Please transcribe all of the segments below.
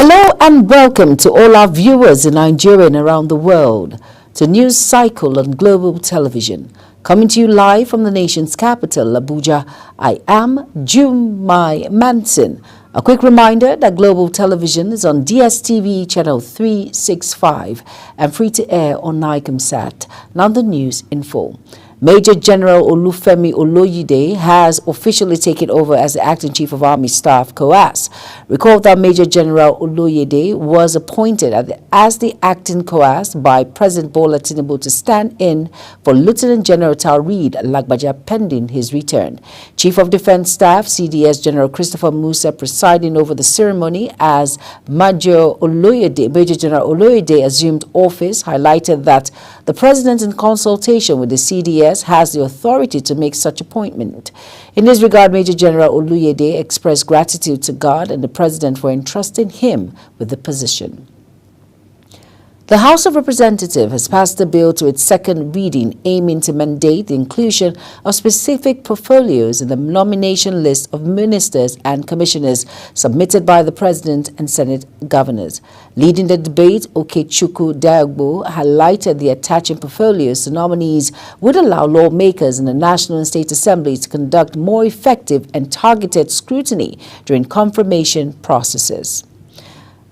Hello and welcome to all our viewers in Nigeria and around the world to News Cycle on Global Television. Coming to you live from the nation's capital, Abuja, I am Jumai Manson. A quick reminder that Global Television is on DSTV channel 365 and free to air on Nicomsat. Now the news in full. Major General Olufemi Oloyede has officially taken over as the Acting Chief of Army Staff, COAS. Recall that Major General Oloyede was appointed as the Acting COAS by President Bola Tinubu to stand in for Lieutenant General Taoreed Lagbaja pending his return. Chief of Defense Staff, CDS General Christopher Musa, presiding over the ceremony as Major General Oloyede assumed office, highlighted that the President, in consultation with the CDS, has the authority to make such appointment. In this regard, Major General Oloyede expressed gratitude to God and the President for entrusting him with the position. The House of Representatives has passed a bill to its second reading aiming to mandate the inclusion of specific portfolios in the nomination list of ministers and commissioners submitted by the President and Senate governors. Leading the debate, Okechukwu Diagbo highlighted the attaching portfolios to nominees would allow lawmakers in the National and State Assembly to conduct more effective and targeted scrutiny during confirmation processes.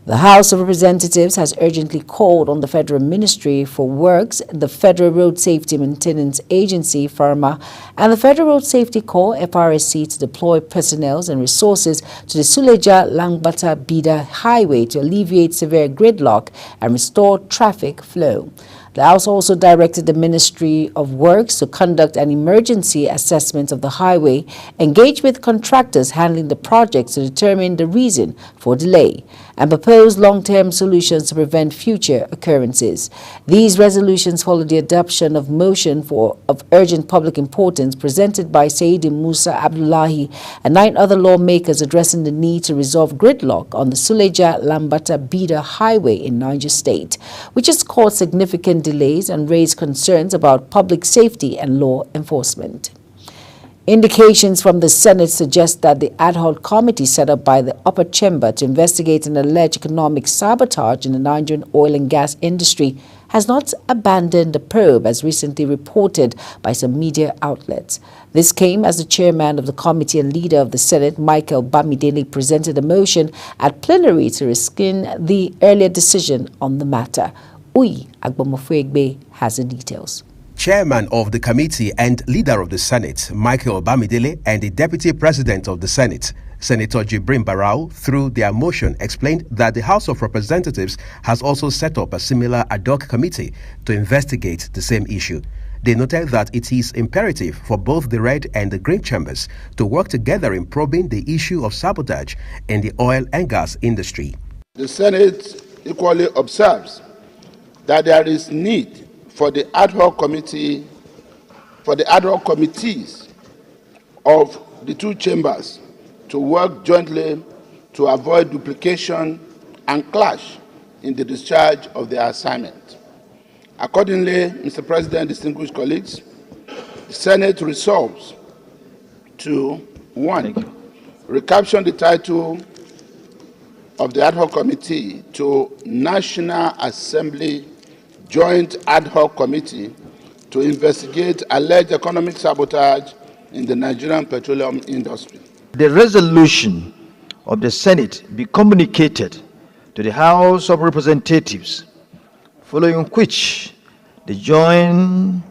The House of Representatives has urgently called on the Federal Ministry for Works, the Federal Road Safety Maintenance Agency, FARMA, and the Federal Road Safety Corps, FRSC, to deploy personnel and resources to the Suleja-Langbata-Bida Highway to alleviate severe gridlock and restore traffic flow. The House also directed the Ministry of Works to conduct an emergency assessment of the highway, engage with contractors handling the project to determine the reason for delay, and propose long-term solutions to prevent future occurrences. These resolutions follow the adoption of motion of urgent public importance presented by Saidi Musa Abdullahi and 9 other lawmakers addressing the need to resolve gridlock on the Suleja-Lambata-Bida Highway in Niger State, which has caused significant delays and raised concerns about public safety and law enforcement. Indications from the Senate suggest that the ad hoc committee set up by the upper chamber to investigate an alleged economic sabotage in the Nigerian oil and gas industry has not abandoned the probe, as recently reported by some media outlets. This came as the chairman of the committee and leader of the Senate, Michael Bamidele, presented a motion at plenary to rescind the earlier decision on the matter. Uyi Agbomofegbe has the details. Chairman of the committee and leader of the Senate, Michael Bamidele, and the Deputy President of the Senate, Senator Jibrin Barau, through their motion, explained that the House of Representatives has also set up a similar ad hoc committee to investigate the same issue. They noted that it is imperative for both the red and the green chambers to work together in probing the issue of sabotage in the oil and gas industry. The Senate equally observes that there is need for the ad hoc committees of the two chambers to work jointly to avoid duplication and clash in the discharge of their assignment. Accordingly, Mr. President, distinguished colleagues, the Senate resolves to 1. Recapture the title of the ad hoc committee to National Assembly Joint Ad hoc Committee to investigate alleged economic sabotage in the Nigerian petroleum industry. The resolution of the Senate be communicated to the House of Representatives, following which the joint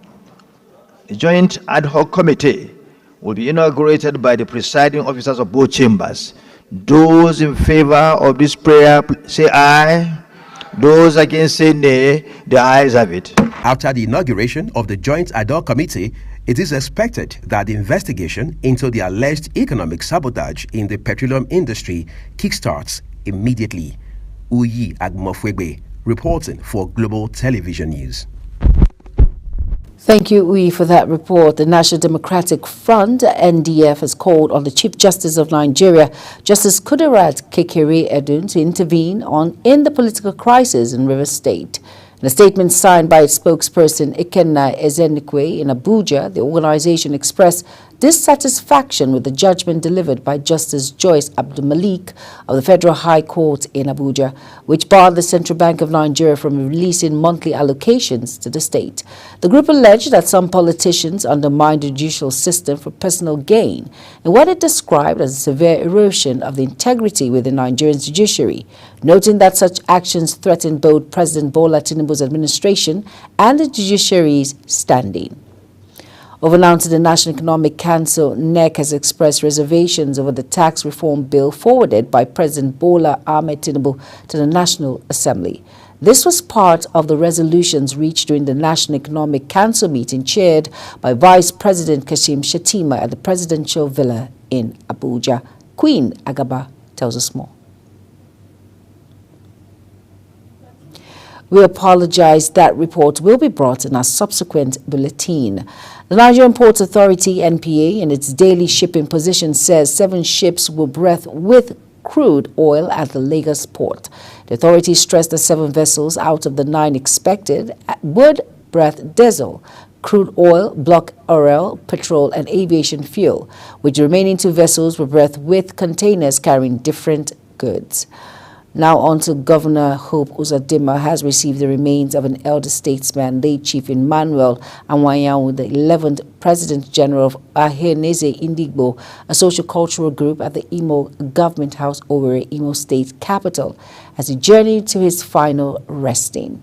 ad hoc committee will be inaugurated by the presiding officers of both chambers. Those in favor of this prayer, say aye. Those against, say nay. The ayes have it. After the inauguration of the Joint Ad hoc Committee, it is expected that the investigation into the alleged economic sabotage in the petroleum industry kickstarts immediately. Uyi Agbomofegbe, reporting for Global Television News. Thank you, Uyi, for that report. The National Democratic Front, NDF, has called on the Chief Justice of Nigeria, Justice Kudirat Kekere-Edun, to intervene in the political crisis in Rivers State. In a statement signed by its spokesperson, Ikenna Ezenikwe, in Abuja, the organization expressed dissatisfaction with the judgment delivered by Justice Joyce Abdulmalik of the Federal High Court in Abuja, which barred the Central Bank of Nigeria from releasing monthly allocations to the state. The group alleged that some politicians undermined the judicial system for personal gain in what it described as a severe erosion of the integrity within Nigerian judiciary, noting that such actions threaten both President Bola Tinubu's administration and the judiciary's standing. Over now to the National Economic Council, NEC has expressed reservations over the tax reform bill forwarded by President Bola Ahmed Tinubu to the National Assembly. This was part of the resolutions reached during the National Economic Council meeting chaired by Vice President Kashim Shettima at the Presidential Villa in Abuja. Queen Agaba tells us more. We apologize. That report will be brought in our subsequent bulletin. The Nigerian Ports Authority, NPA, in its daily shipping position says 7 ships will berth with crude oil at the Lagos port. The authority stressed that 7 vessels out of the 9 expected would berth diesel, crude oil, block oil, petrol, and aviation fuel, with the remaining 2 vessels will berth with containers carrying different goods. Now on to Governor Hope Uzodinma has received the remains of an elder statesman, late Chief Emmanuel Anyanwu, the 11th President General of Aheneze Indigbo, a social-cultural group at the Imo Government House, Owerri, Imo State capital, as he journeyed to his final resting.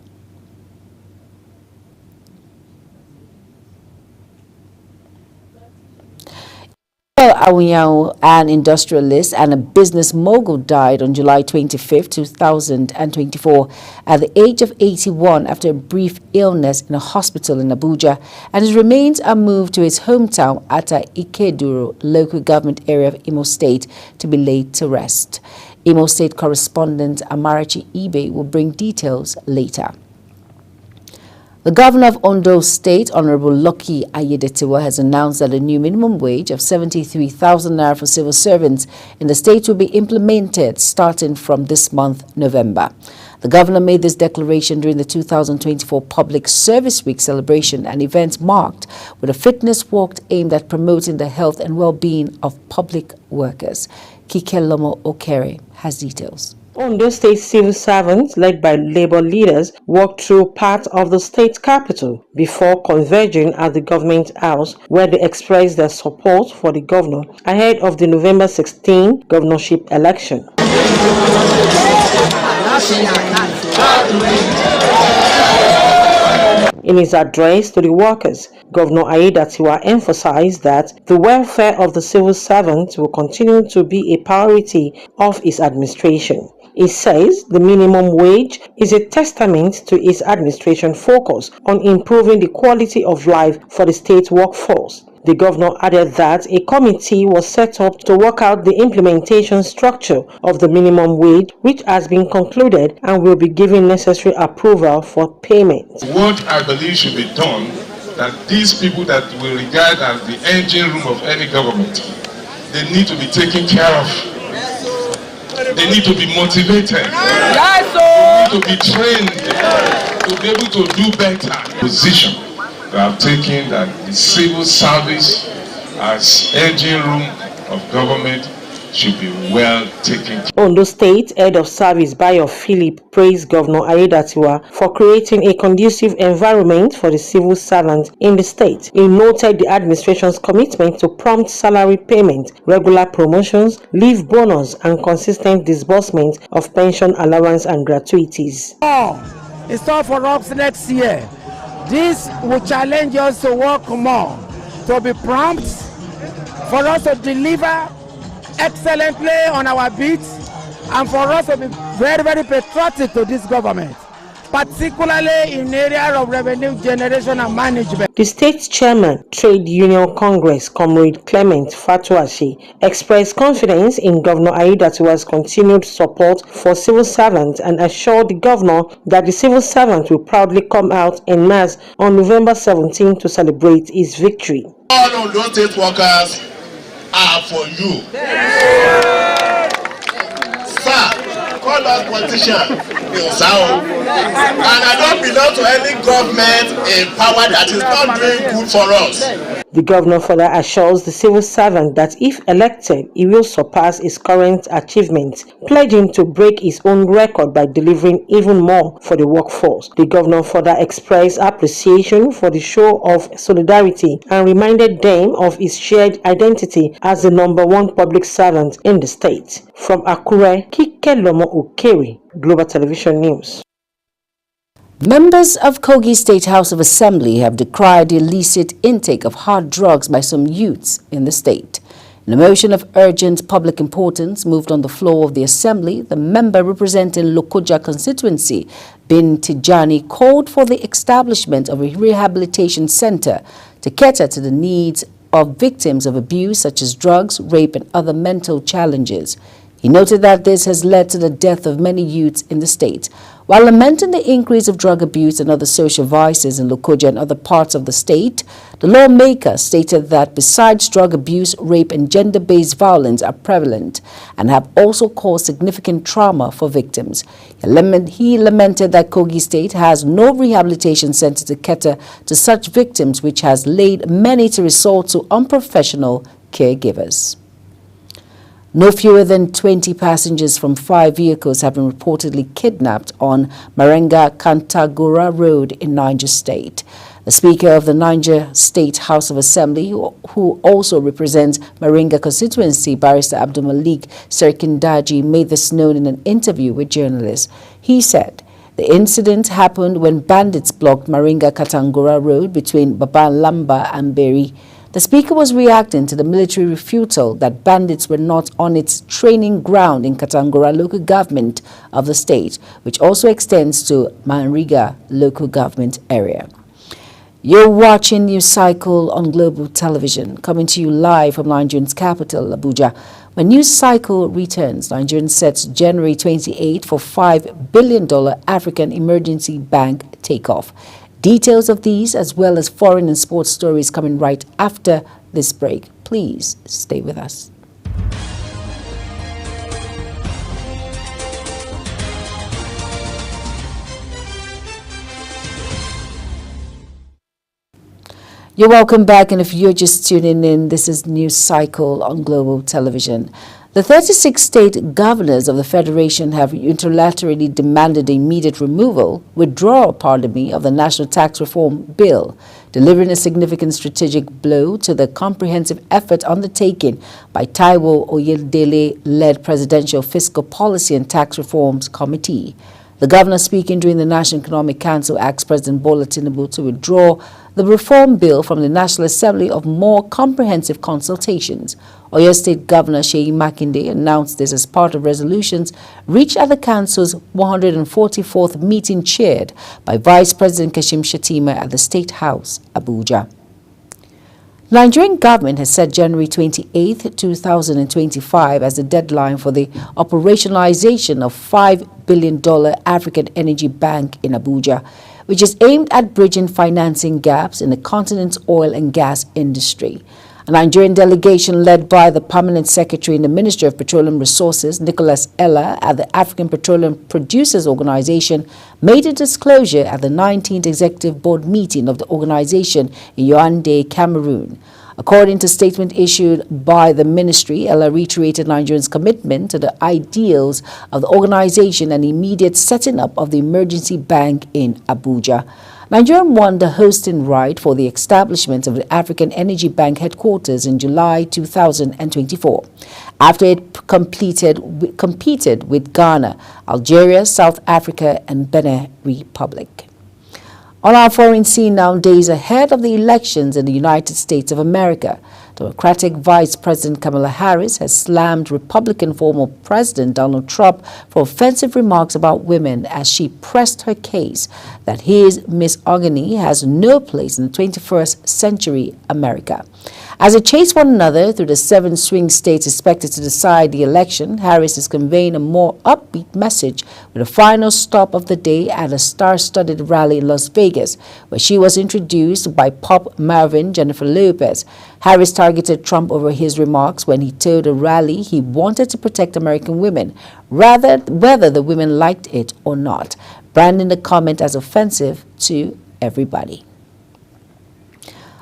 Anyanwu, an industrialist and a business mogul, died on July 25, 2024 at the age of 81 after a brief illness in a hospital in Abuja, and his remains are moved to his hometown at Ikeduru local government area of Imo State to be laid to rest. Imo State correspondent Amarachi Ibe will bring details later. The governor of Ondo State, Honorable Lucky Ayedatiwa, has announced that a new minimum wage of 73,000 naira for civil servants in the state will be implemented starting from this month, November. The governor made this declaration during the 2024 Public Service Week celebration, an event marked with a fitness walk aimed at promoting the health and well-being of public workers. Kikelomo Okere has details. Ondo State civil servants, led by labor leaders, walked through part of the state capital before converging at the government house, where they expressed their support for the governor ahead of the November 16 governorship election. In his address to the workers, Governor Ayedatiwa emphasized that the welfare of the civil servants will continue to be a priority of his administration. He says the minimum wage is a testament to his administration focus on improving the quality of life for the state workforce. The governor added that a committee was set up to work out the implementation structure of the minimum wage, which has been concluded and will be given necessary approval for payment. What I believe should be done, that these people that we regard as the engine room of any government, they need to be taken care of. They need to be motivated. They need to be trained to be able to do better. Position that I've taken that the civil service as engine room of government should be well taken. Ondo State Head of Service Bayo Philip praised Governor Ayedatiwa for creating a conducive environment for the civil servants in the state. He noted the administration's commitment to prompt salary payment, regular promotions, leave bonus, and consistent disbursement of pension allowance and gratuities. It's all for us next year. This will challenge us to work more, to be prompt, for us to deliver excellently on our beats, and for us to be very, very patriotic to this government, particularly in area of revenue generation and management. The state chairman, Trade Union Congress, Comrade Clement Fatuashi, expressed confidence in Governor Ayedatiwa's continued support for civil servants and assured the governor that the civil servants will proudly come out en masse on November 17 to celebrate his victory. All of those state workers are for you. Sir, call us politicians in Sao. And I don't belong to any government in power that is not doing good for us. The governor further assures the civil servant that if elected, he will surpass his current achievements, pledging to break his own record by delivering even more for the workforce. The governor further expressed appreciation for the show of solidarity and reminded them of his shared identity as the #1 public servant in the state. From Akure, Kike Lomo Okeri, Global Television News. Members of Kogi State House of Assembly have decried the illicit intake of hard drugs by some youths in the state. In a motion of urgent public importance moved on the floor of the Assembly, the member representing Lokoja constituency, Bin Tijani, called for the establishment of a rehabilitation center to cater to the needs of victims of abuse such as drugs, rape, and other mental challenges. He noted that this has led to the death of many youths in the state. While lamenting the increase of drug abuse and other social vices in Lokoja and other parts of the state, the lawmaker stated that besides drug abuse, rape and gender-based violence are prevalent and have also caused significant trauma for victims. He lamented that Kogi State has no rehabilitation center to cater to such victims, which has led many to resort to unprofessional caregivers. No fewer than 20 passengers from 5 vehicles have been reportedly kidnapped on Marenga Kantagura Road in Niger State. The Speaker of the Niger State House of Assembly, who also represents Marenga constituency, Barrister Abdul Malik Serkindaji, made this known in an interview with journalists. He said, the incident happened when bandits blocked Marenga Katangura Road between Babalamba and Beri. The Speaker was reacting to the military refutal that bandits were not on its training ground in Katangura local government of the state, which also extends to Marenga local government area. You're watching News Cycle on Global Television, coming to you live from Nigeria's capital, Abuja. When News Cycle returns, Nigeria sets January 28 for $5 billion African Emergency Bank takeoff. Details of these, as well as foreign and sports stories, coming right after this break. Please stay with us. You're welcome back, and if you're just tuning in, this is News Cycle on Global Television. The 36 state governors of the Federation have unilaterally demanded the immediate withdrawal of the National Tax Reform Bill, delivering a significant strategic blow to the comprehensive effort undertaken by Taiwo Oyedele-led Presidential Fiscal Policy and Tax Reforms Committee. The governor, speaking during the National Economic Council, asked President Bola Tinubu to withdraw the reform bill from the National Assembly of more comprehensive consultations. Oyo State Governor Seyi Makinde announced this as part of resolutions reached at the Council's 144th meeting chaired by Vice President Kashim Shettima at the State House, Abuja. The Nigerian government has set January 28, 2025 as the deadline for the operationalization of $5 billion African Energy Bank in Abuja, which is aimed at bridging financing gaps in the continent's oil and gas industry. A Nigerian delegation led by the Permanent Secretary in the Ministry of Petroleum Resources, Nicholas Ella, at the African Petroleum Producers Organization, made a disclosure at the 19th Executive Board meeting of the organization in Yaoundé, Cameroon. According to a statement issued by the ministry, Ella reiterated Nigeria's commitment to the ideals of the organization and immediate setting up of the emergency bank in Abuja. Nigeria won the hosting right for the establishment of the African Energy Bank headquarters in July 2024, after it competed with Ghana, Algeria, South Africa, and Benin Republic. On our foreign scene now, days ahead of the elections in the United States of America, Democratic Vice President Kamala Harris has slammed Republican former President Donald Trump for offensive remarks about women as she pressed her case that his misogyny has no place in the 21st century America. As they chase one another through the 7 swing states expected to decide the election, Harris is conveying a more upbeat message with a final stop of the day at a star-studded rally in Las Vegas, where she was introduced by pop Marvin Jennifer Lopez. Harris targeted Trump over his remarks when he told a rally he wanted to protect American women, whether the women liked it or not, branding the comment as offensive to everybody.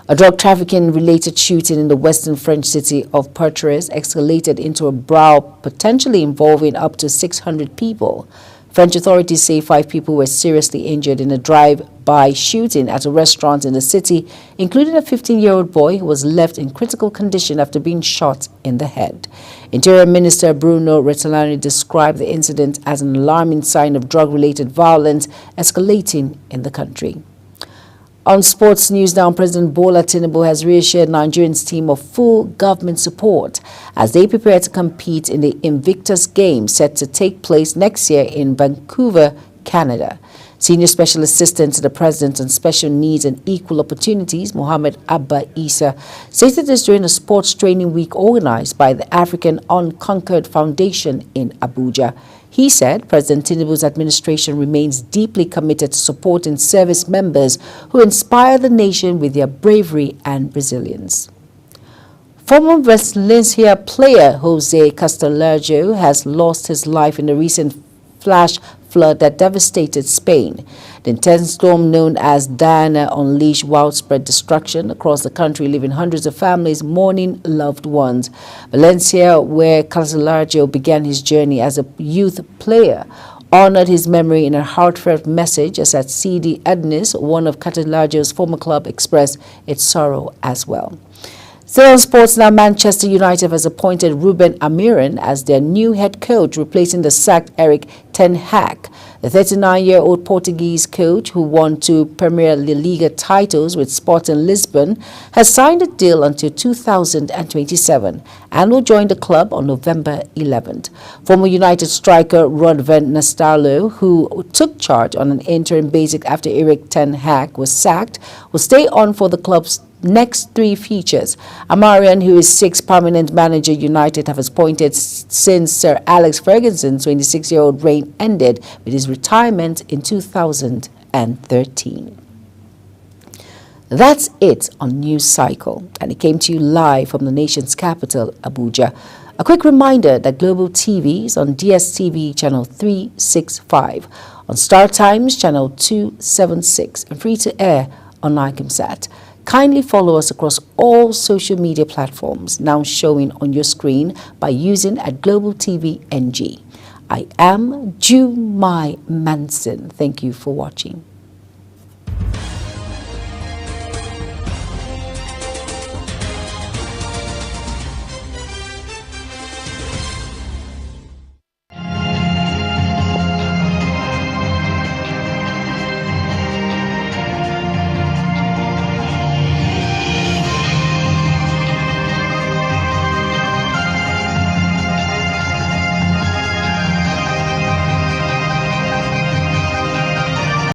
A drug trafficking-related shooting in the western French city of Pertres escalated into a brawl potentially involving up to 600 people. French authorities say 5 people were seriously injured in a drive-by shooting at a restaurant in the city, including a 15-year-old boy who was left in critical condition after being shot in the head. Interior Minister Bruno Retailleau described the incident as an alarming sign of drug-related violence escalating in the country. On sports news now, President Bola Tinubu has reassured Nigerians' team of full government support as they prepare to compete in the Invictus Games set to take place next year in Vancouver, Canada. Senior Special Assistant to the President on Special Needs and Equal Opportunities, Mohammed Abba Isa, stated this during a sports training week organized by the African Unconquered Foundation in Abuja. He said President Tinubu's administration remains deeply committed to supporting service members who inspire the nation with their bravery and resilience. Former Valencia player Jose Castillo has lost his life in a recent flash flood that devastated Spain. The intense storm known as Diana unleashed widespread destruction across the country, leaving hundreds of families mourning loved ones. Valencia, where Castillo began his journey as a youth player, honored his memory in a heartfelt message as at CD Ednis, one of Castillo's former club, expressed its sorrow as well. Still on sports now, Manchester United has appointed Ruben Amorim as their new head coach, replacing the sacked Erik ten Hag. The 39-year-old Portuguese coach, who won 2 Premier Liga titles with Sporting Lisbon, has signed a deal until 2027 and will join the club on November 11th. Former United striker Rod van Nistelrooy, who took charge on an interim basis after Erik ten Hag was sacked, will stay on for the club's next 3 features. Amorim, who is 6th permanent manager United have appointed since Sir Alex Ferguson's 26-year-old reign ended with his retirement in 2013. That's it on News Cycle, and it came to you live from the nation's capital, Abuja. A quick reminder that Global TV is on DSTV channel 365, on Star Times channel 276, and free to air on Nicomsat. Kindly follow us across all social media platforms now showing on your screen by using @Global TV NG. I am Jumai Manson. Thank you for watching.